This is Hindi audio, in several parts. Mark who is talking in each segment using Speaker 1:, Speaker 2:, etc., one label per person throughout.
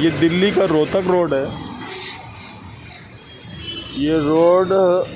Speaker 1: ये दिल्ली का रोहतक रोड है। ये रोड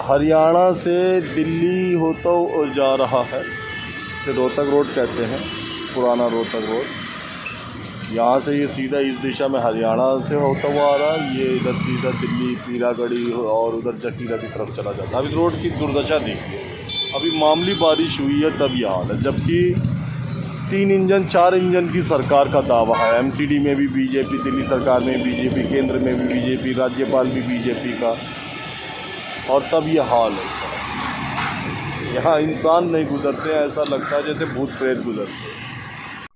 Speaker 1: हरियाणा से दिल्ली होता जा रहा है, इसे रोहतक रोड कहते हैं, पुराना रोहतक रोड। यहाँ से ये सीधा इस दिशा में हरियाणा से होता हुआ आ रहा है, ये इधर सीधा दिल्ली पीरागढ़ी और उधर जखीरा की तरफ चला जाता है। अभी रोड की दुर्दशा देखिए, अभी मामूली बारिश हुई है तब ये हाल है, जबकि 3 इंजन 4 इंजन की सरकार का दावा है। एमसीडी में भी बीजेपी, दिल्ली सरकार में बीजेपी, केंद्र में भी बीजेपी, राज्यपाल भी बीजेपी का, और तब ये हाल है। यहाँ इंसान नहीं गुजरते हैं, ऐसा लगता है जैसे भूत प्रेत गुजरते हैं।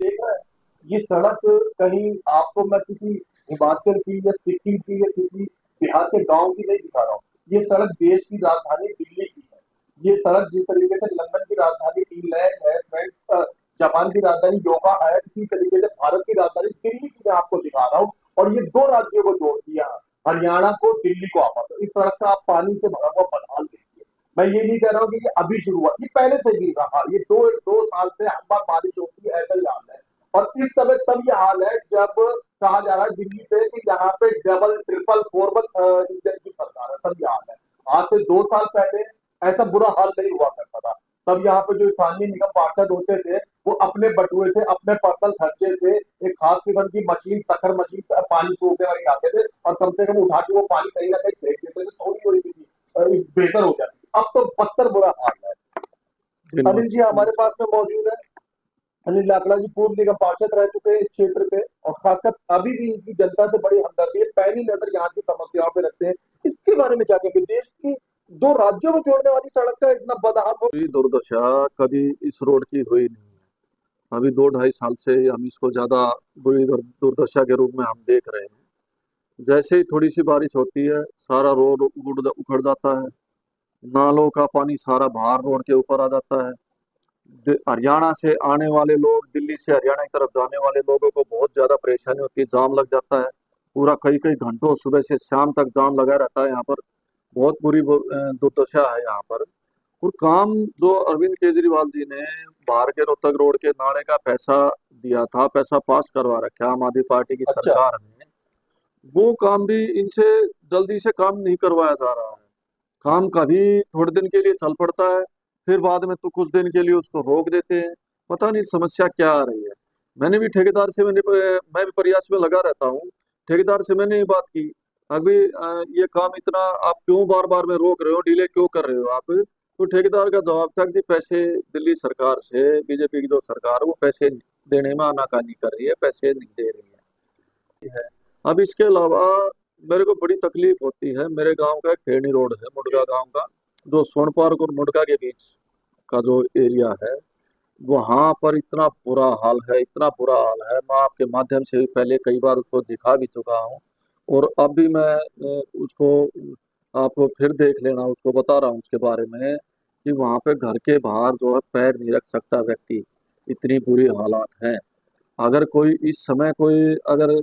Speaker 2: देख रहे हैं ये सड़क, कहीं आपको मैं किसी हिमाचल की या सिक्किम की या किसी बिहार के गांव की नहीं दिखा रहा हूँ। ये सड़क देश की राजधानी दिल्ली की है। ये सड़क जिस तरीके से लंदन की राजधानी इंग्लैंड है, जापान की राजधानी योगा है, इसी तरीके से भारत की राजधानी दिल्ली की मैं आपको दिखा रहा हूँ। और ये 2 राज्यों को जोड़ दिया, हरियाणा को, दिल्ली को आपस में। इस सड़क का आप पानी से भरा हुआ बदहाल देखिए। मैं ये नहीं कह रहा हूँ कि ये अभी शुरू हुआ, ये पहले से भी रहा। ये दो साल से हर बार बारिश होती है, ऐसा ही हाल है। और इस समय तब ये हाल है जब कहा जा रहा है दिल्ली पे कि यहाँ पे डबल ट्रिपल 4 इंजन की सरकार है, तब ये हाल है। आज से 2 साल पहले ऐसा बुरा हाल नहीं हुआ करता था। तब यहाँ पे जो स्थानीय निगम पार्षद होते थे, वो अपने बटुए से, अपने पर्सनल खर्चे से एक खास किस्म की मशीन, सखर मशीन, पानी सूखने वाली आते थे और कम से कम उठा के वो पानी कहीं ना कहीं फेंक देते थे, थोड़ी थोड़ी थी, बेहतर हो जाती। अब तो बदतर बुरा हाल है। अनिल जी हमारे पास में मौजूद है। अनिल लाकड़ा जी पूर्व निगम पार्षद रह चुके हैं इस क्षेत्र पे, और खासकर अभी भी इनकी जनता से बड़ी हमदर्दी है, पैनी नजर यहाँ की समस्याओं पे रखते हैं। इसके बारे में क्या कहेंगे? देश की 2 राज्यों को जोड़ने वाली सड़क का इतना बदहाल हो।
Speaker 3: दुर्दशा कभी इस रोड की हुई नहीं है। अभी 2-2.5 साल से हम इसको ज्यादा बुरी दुर्दशा के रूप में हम देख रहे हैं। जैसे ही थोड़ी सी बारिश होती है, सारा रोड उखड़ जाता है, नालों का पानी सारा बाहर रोड के ऊपर आ जाता है। हरियाणा से आने वाले लोग, दिल्ली से हरियाणा की तरफ जाने वाले लोगों को बहुत ज्यादा परेशानी होती है, जाम लग जाता है। पूरा कई कई घंटों सुबह से शाम तक जाम लगा रहता है यहाँ पर। बहुत बुरी दुर्दशा है यहाँ पर। और काम जो अरविंद केजरीवाल जी ने बाहर के रोहतक रोड के नाले का पैसा दिया था, पैसा पास करवा रखा आम आदमी पार्टी की
Speaker 2: अच्छा,
Speaker 3: सरकार ने, वो काम भी इनसे जल्दी से काम नहीं करवाया जा रहा है। काम कभी थोड़े दिन के लिए चल पड़ता है, फिर बाद में तो कुछ दिन के लिए उसको रोक देते हैं। पता नहीं समस्या क्या आ रही है। मैंने भी ठेकेदार से मैं भी प्रयास में लगा रहता हूँ। ठेकेदार से मैंने ये बात की, अभी ये काम इतना आप क्यों बार बार में रोक रहे हो, डिले क्यों कर रहे हो आप? तो ठेकेदार का जवाब था कि जी पैसे दिल्ली सरकार से, बीजेपी की जो सरकार है वो पैसे देने में आनाकानी कर रही है, पैसे नहीं दे रही है। अब इसके अलावा मेरे को बड़ी तकलीफ होती है। मेरे गांव का एक खेड़ी रोड है, मुडगा गांव का, जो स्वर्ण पार्क और मुडगा के बीच का जो एरिया है, वहां पर इतना बुरा हाल है, इतना बुरा हाल है। मैं आपके माध्यम से भी पहले कई बार उसको दिखा भी चुका हूँ, और अब भी मैं उसको, आपको फिर देख लेना, उसको बता रहा हूँ उसके बारे में, कि वहां पे घर के बाहर जो है पैर नहीं रख सकता व्यक्ति, इतनी बुरी हालात है। अगर कोई इस समय कोई, अगर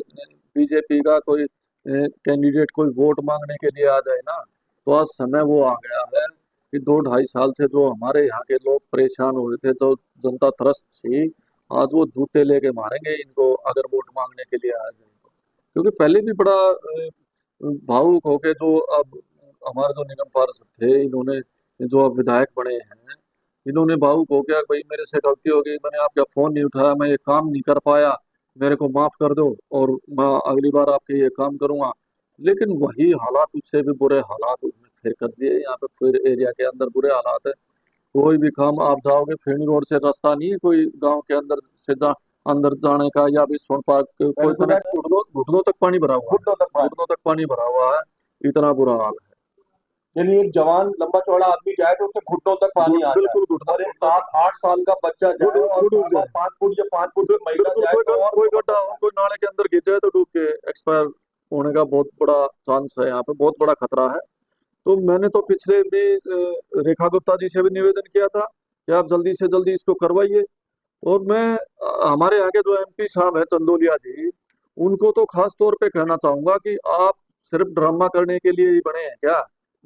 Speaker 3: बीजेपी का कोई कैंडिडेट कोई वोट मांगने के लिए आ जाए ना, तो आज समय वो आ गया है कि 2-2.5 साल से जो हमारे यहाँ के लोग परेशान हो रहे थे, जो जनता त्रस्त थी, आज वो जूते लेके मारेंगे इनको अगर वोट मांगने के लिए आ जाए तो। क्योंकि पहले भी बड़ा भावुक होके जो अब हमारे जो निगम पार्षद थे, इन्होंने जो अब विधायक बने हैं, इन्होंने भावुक हो गया, भाई मेरे से गलती हो गई, मैंने आपका फोन नहीं उठाया, मैं ये काम नहीं कर पाया, मेरे को माफ कर दो और मैं अगली बार आपके ये काम करूंगा। लेकिन वही हालात, उससे भी बुरे हालात उसने फिर कर दिए। यहाँ पे फिर एरिया के अंदर बुरे हालात है। कोई भी काम आप जाओगे, फेनी रोड से रास्ता नहीं है कोई गांव के अंदर से अंदर जाने का, या भी स्वर्ण पार्क कोई कनेक्ट, घुटनों घुटनों तक पानी भरा हुआ है, घुटनों तक पानी भरा हुआ है, इतना बुरा हाल है।
Speaker 2: यानी एक जवान लंबा चौड़ा आदमी जाए तो उसके घुटनों तक पानी आ जाए,
Speaker 3: बिल्कुल घुटनों,
Speaker 2: और एक 7-8 साल का बच्चा जाए और 5 फुट या 5 फुट की महिला जाए तो और
Speaker 3: कोई गड्ढा हो, कोई नाले के अंदर गिर जाए तो डूब के एक्सपायर होने का बहुत बड़ा चांस है, यहाँ पे बहुत बड़ा खतरा है। तो मैंने तो पिछले भी रेखा गुप्ता जी से भी निवेदन किया था कि आप जल्दी से जल्दी इसको करवाइए। और मैं हमारे यहाँ के जो एमपी साहब है चंदोलिया जी, उनको तो खास तौर पे कहना चाहूंगा कि आप सिर्फ ड्रामा करने के लिए ही बने हैं क्या,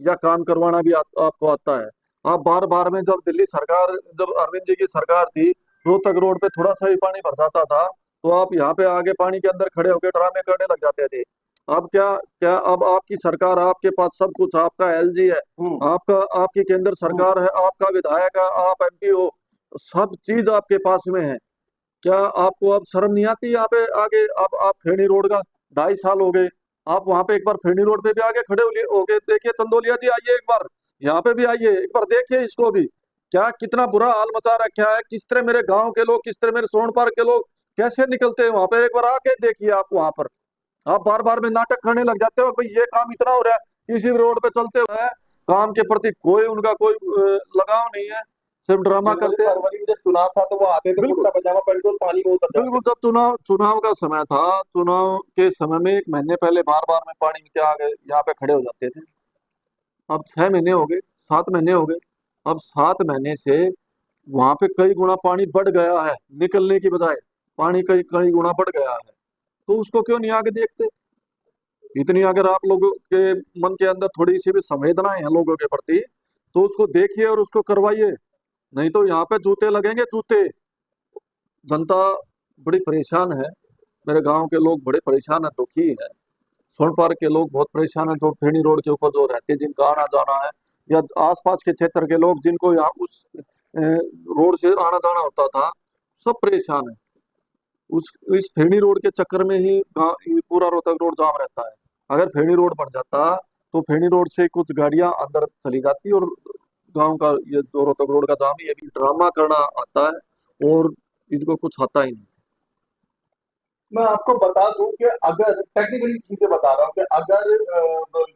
Speaker 3: या काम करवाना भी आपको आता है? आप बार बार में, जब दिल्ली सरकार, जब अरविंद जी की सरकार थी, रोहतक रोड पे थोड़ा सा ही पानी भर जाता था तो आप यहाँ पे आगे पानी के अंदर खड़े होकर ड्रामे करने लग जाते थे। अब क्या क्या अब आपकी सरकार, आपके पास सब कुछ, आपका एलजी है, आपका आपकी केंद्र सरकार है, आपका विधायक है, आप एमपी हो, सब चीज आपके पास में है। क्या आपको अब शर्म नहीं आती यहाँ पे आगे? अब आप फेनी रोड का 2.5 साल हो गए, आप वहां पे एक बार फेनी रोड पे भी आगे खड़े हो गए, देखिए चंदोलिया जी, आइए एक बार यहाँ पे भी आइए, एक बार देखिए इसको भी, क्या कितना बुरा हाल मचा रखा है, किस तरह मेरे गांव के लोग, किस तरह मेरे सोनपार के लोग कैसे निकलते हैं वहां पे, एक बार आके देखिए आप वहां पर। आप बार बार में नाटक करने लग जाते हो, भाई ये काम इतना हो रहा है, किसी भी रोड पे चलते हुए काम के प्रति कोई उनका कोई लगाव नहीं है, सिर्फ ड्रामा करते हैं।
Speaker 2: फरवरी में जब चुनाव था तो वो आते थे
Speaker 3: बिल्कुल
Speaker 2: कुर्ता पजामा पहन के और पानी में उतर जाते
Speaker 3: बिल्कुल, जब चुनाव चुनाव का समय था, चुनाव के समय में 1 महीने पहले बार बार में पानी में क्या आ गए यहाँ पे खड़े हो जाते थे। अब 6 महीने हो गए, 7 महीने हो गए, अब 7 महीने से वहां पे कई गुना पानी बढ़ गया है, निकलने की बजाय पानी कई कई गुना बढ़ गया है। तो उसको क्यों नहीं आगे देखते? इतनी अगर आप लोगों के मन के अंदर थोड़ी सी भी संवेदनाएं हैं लोगों के प्रति, तो उसको देखिए और उसको करवाइए, नहीं तो यहाँ पे जूते लगेंगे, जूते। जनता बड़ी परेशान है, मेरे गांव के लोग बड़े परेशान है, दुखी है, सोनपार के लोग बहुत परेशान है, जो फेनी रोड के ऊपर जो रहते हैं, जिनका आना जाना है, या आसपास के क्षेत्र के लोग जिनको यहाँ उस रोड से आना जाना होता था, सब परेशान है। उस इस फेनी रोड के चक्कर में ही ये पूरा रोहतक रोड जाम रहता है। अगर फेनी रोड बन जाता तो फेनी रोड से कुछ गाड़ियां अंदर चली जाती और गांव का ये जो रोहतक रोड का जाम है, ये भी ड्रामा करना आता है और इनको कुछ आता ही नहीं।
Speaker 2: मैं आपको बता दूं कि अगर टेक्निकली चीजें बता रहा हूँ कि अगर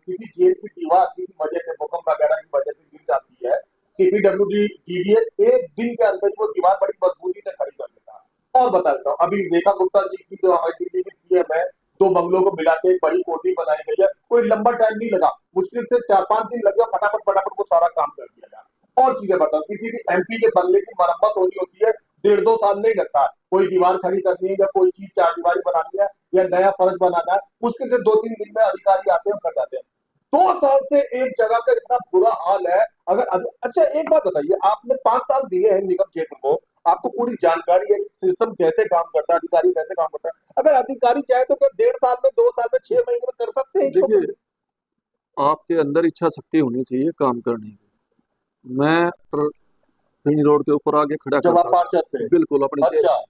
Speaker 2: किसी जेल की दीवार किसी वजह से, भूकंप वगैरह की वजह से गिर जाती है, सीपीडब्ल्यूडी डीडीए एक दिन के अंदर वो दीवार बड़ी मजबूती से खड़ी कर देता है। और बता देता हूँ, अभी रेखा गुप्ता जी की जो हमारी दिल्ली की सीएम है, 2 बंगलों को मिला के एक बड़ी कोठी बनाई गई है, कोई लंबा टाइम नहीं लगा, मुश्किल से 4-5 दिन लगे, फटाफट फटाफट वो सारा काम कर दिया जाए। और चीजें बताओ, किसी भी एमपी के बंगले की मरम्मत होनी होती है, 1.5-2 साल नहीं लगता है। कोई दीवार खड़ी करनी है या कोई चीज 4 दीवारी बनानी है या नया फर्श बनाना है, मुश्किल से 2-3 दिन में अधिकारी आते हैं, कर जाते हैं। 2 साल से एक जगह का इतना बुरा हाल है। अच्छा एक बात बताइए, आपने 5 साल दिए हैं निगम क्षेत्र को, आपको पूरी जानकारी है सिस्टम कैसे काम करता है, अधिकारी कैसे काम करता है। अगर अधिकारी चाहे तो क्या 1.5 साल में, 2 साल में, 6 महीने में कर सकते हैं इसको?
Speaker 3: देखिए, आपके अंदर इच्छा शक्ति होनी चाहिए काम करने की। मैं फेनी रोड के ऊपर आगे खड़ा
Speaker 2: जब आप
Speaker 3: करता था,
Speaker 2: पार्षद थे?
Speaker 3: बिल्कुल अपनी जेब
Speaker 2: अच्छा,
Speaker 3: से,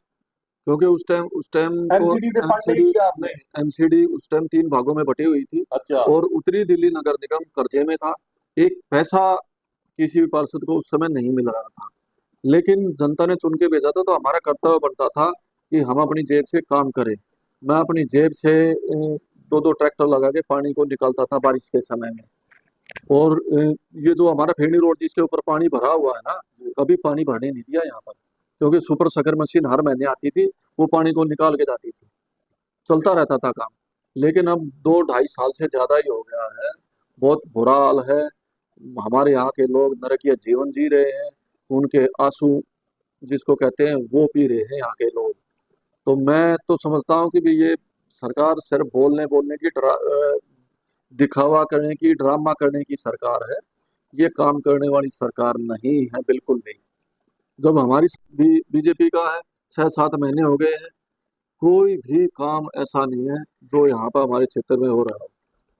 Speaker 3: क्योंकि उस टाइम को
Speaker 2: एमसीडी से फंड नहीं
Speaker 3: एमसीडी
Speaker 2: किया आपने?
Speaker 3: नहीं, एमसीडी उस टाइम 3 भागों में बटी हुई थी
Speaker 2: अच्छा,
Speaker 3: और उत्तरी दिल्ली नगर निगम कर्जे में था। एक पैसा किसी भी पार्षद को उस समय नहीं मिल रहा था, लेकिन जनता ने चुन के भेजा था, तो हमारा कर्तव्य बनता था कि हम अपनी जेब से काम करें। मैं अपनी जेब से 2-2 ट्रैक्टर लगा के पानी को निकालता था बारिश के समय में। और ये जो हमारा फेनी रोड जिसके ऊपर पानी भरा हुआ है ना, कभी पानी भरने नहीं दिया यहाँ पर, क्योंकि सुपर सकर मशीन हर महीने आती थी, वो पानी को निकाल के जाती थी, चलता रहता था काम। लेकिन अब 2-2.5 साल से ज्यादा ही हो गया है, बहुत बुरा हाल है। हमारे यहाँ के लोग नरकीय जीवन जी रहे हैं, उनके आंसू जिसको कहते हैं वो पी रहे हैं यहाँ के लोग। तो मैं तो समझता हूँ कि भी ये सरकार सिर्फ बोलने बोलने की दिखावा करने की, ड्रामा करने की सरकार है, ये काम करने वाली सरकार नहीं है, बिल्कुल नहीं। जब हमारी बीजेपी का है, 6-7 महीने हो गए हैं, कोई भी काम ऐसा नहीं है जो यहाँ पर हमारे क्षेत्र में हो रहा हो,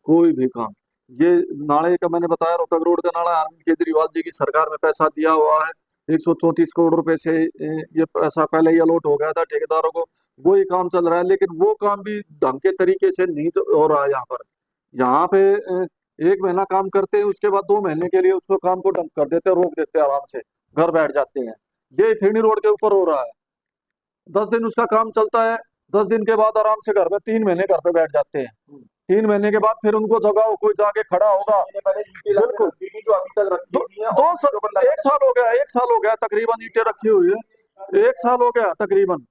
Speaker 3: कोई भी काम। ये नाले का मैंने बताया, रोहतक रोड का नाला अरविंद केजरीवाल जी की सरकार में पैसा दिया हुआ है, 134 करोड़ रुपए से ये पैसा पहले ही अलॉट हो गया था ठेकेदारों को, वो ही काम चल रहा है, लेकिन वो काम भी ढंग के तरीके से नहीं हो रहा है यहाँ पर। यहाँ पे 1 महीना काम करते हैं, उसके बाद 2 महीने के लिए उसको काम को डंप कर देते हैं, रोक देते हैं, आराम से घर बैठ जाते हैं। ये फेनी रोड के ऊपर हो रहा है, 10 दिन उसका काम चलता है, 10 दिन के बाद आराम से घर में 3 महीने घर पे बैठ जाते हैं। 3 महीने के बाद फिर उनको जगह कोई जाके खड़ा होगा। बिल्कुल,
Speaker 2: जो अभी तक रखी हुई है,
Speaker 3: 1 साल हो गया, 1 साल हो गया तकरीबन ईंटें रखी हुई है, 1 साल हो गया तकरीबन।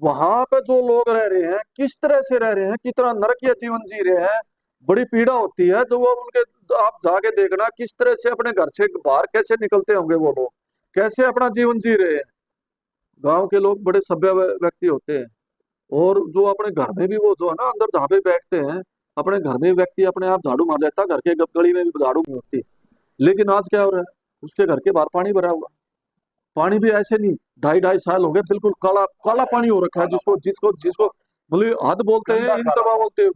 Speaker 3: वहां पे जो लोग रह रहे हैं, किस तरह से रह रहे हैं, कितना नरकीय जीवन जी रहे हैं, बड़ी पीड़ा होती है। जो वो उनके, आप जाके देखना किस तरह से अपने घर से बाहर कैसे निकलते होंगे वो लोग, कैसे अपना जीवन जी रहे हैं। गांव के लोग बड़े सभ्य व्यक्ति होते हैं, और जो अपने घर में भी वो जो है ना, अंदर जहाँ पे बैठते हैं, अपने घर में व्यक्ति अपने आप झाड़ू मार लेता है, घर के गली में भी झाड़ू नहीं होती। लेकिन आज क्या हो रहा है, उसके घर के बाहर पानी भरा हुआ, पानी भी ऐसे नहीं, 2.5 2.5 साल हो गए बिल्कुल काला काला पानी हो रखा है, जिसको जिसको जिसको मतलब हद बोलते हैं,
Speaker 2: गंदा काला
Speaker 3: इंतवा बोलते हैं,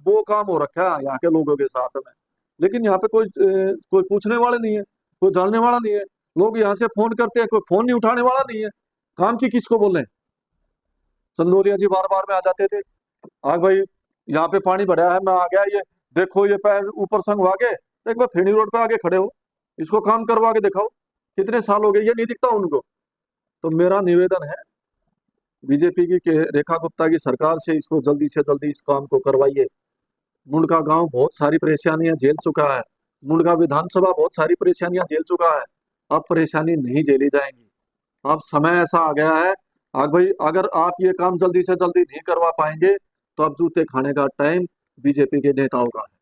Speaker 3: वो काम हो रखा है यहाँ के लोगों के साथ में। लेकिन यहाँ पे कोई पूछने वाले नहीं है, कोई जानने वाला नहीं है। लोग यहाँ से फोन करते हैं, कोई फोन नहीं उठाने वाला नहीं है। काम की किसको बोले? चंदोलिया जी बार बार में आ जाते थे, आ भाई यहाँ पे पानी भरा है, मैं आ गया, ये देखो ये पैर ऊपर संगवा के एक बार फेनी रोड पे आके खड़े हो, इसको काम करवा के दिखाओ। कितने साल हो गए ये नहीं दिखता उनको। तो मेरा निवेदन है बीजेपी की कि रेखा गुप्ता की सरकार से इसको जल्दी से जल्दी इस काम को करवाइए। मुंडका गांव बहुत सारी परेशानियां झेल चुका है, मुंडका विधानसभा बहुत सारी परेशानियां झेल चुका है। अब परेशानी नहीं झेली जाएंगी। अब समय ऐसा आ गया है, आग भाई अगर आप ये काम जल्दी से जल्दी नहीं करवा पाएंगे तो अब जूते खाने का टाइम बीजेपी के नेताओं का है।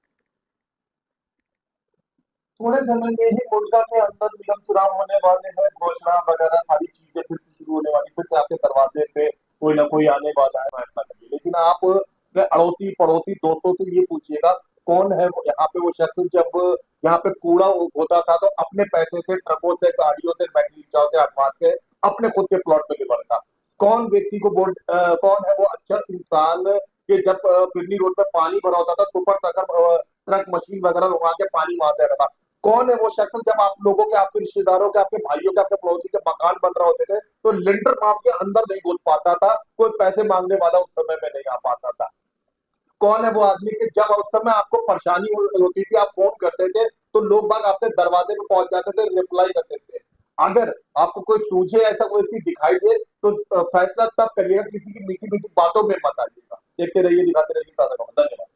Speaker 2: थोड़े समय में ही मुंडका के अंदर निगम चुनाव होने वाले हैं, घोषणा वगैरह सारी चीजें फिर से शुरू होने वाली, फिर से आपके दरवाजे पे कोई ना कोई आने वाला है, ऐसा नहीं। लेकिन आप अपने अड़ोसी पड़ोसी दोस्तों से ये पूछिएगा कौन है यहाँ पे वो शख्स, जब यहाँ पे कूड़ा होता था तो अपने पैसे से ट्रकों से गाड़ियों से बैटरी रिक्शाओं से हटवा के अपने खुद के प्लॉट पे निकलता। कौन व्यक्ति को वोट कौन है वो अच्छा इंसान कि जब फिरनी रोड पे पानी भरा होता था सुपर ट्रक मशीन वगैरह लगवा के पानी वहां दे रहा था। कौन है वो शख्स जब आप लोगों के, आपके रिश्तेदारों के, आपके भाइयों के, आपके पड़ोसी के मकान बन रहे होते थे तो लिंटर मार के अंदर नहीं घुस पाता था, कोई पैसे मांगने वाला उस समय में नहीं आ पाता था। कौन है वो आदमी कि जब उस समय आपको परेशानी होती थी, आप फोन करते थे तो लोग बाग आपके दरवाजे पे पहुंच जाते थे, रिप्लाई करते थे। अगर आपको कोई सूझे, ऐसा कोई चीज दिखाई दे तो फैसला तब करिएगा, किसी की मीठी मीठी बातों में मत आइएगा। देखते रहिए, दिखाते रहिए ताज़ा खबर। धन्यवाद।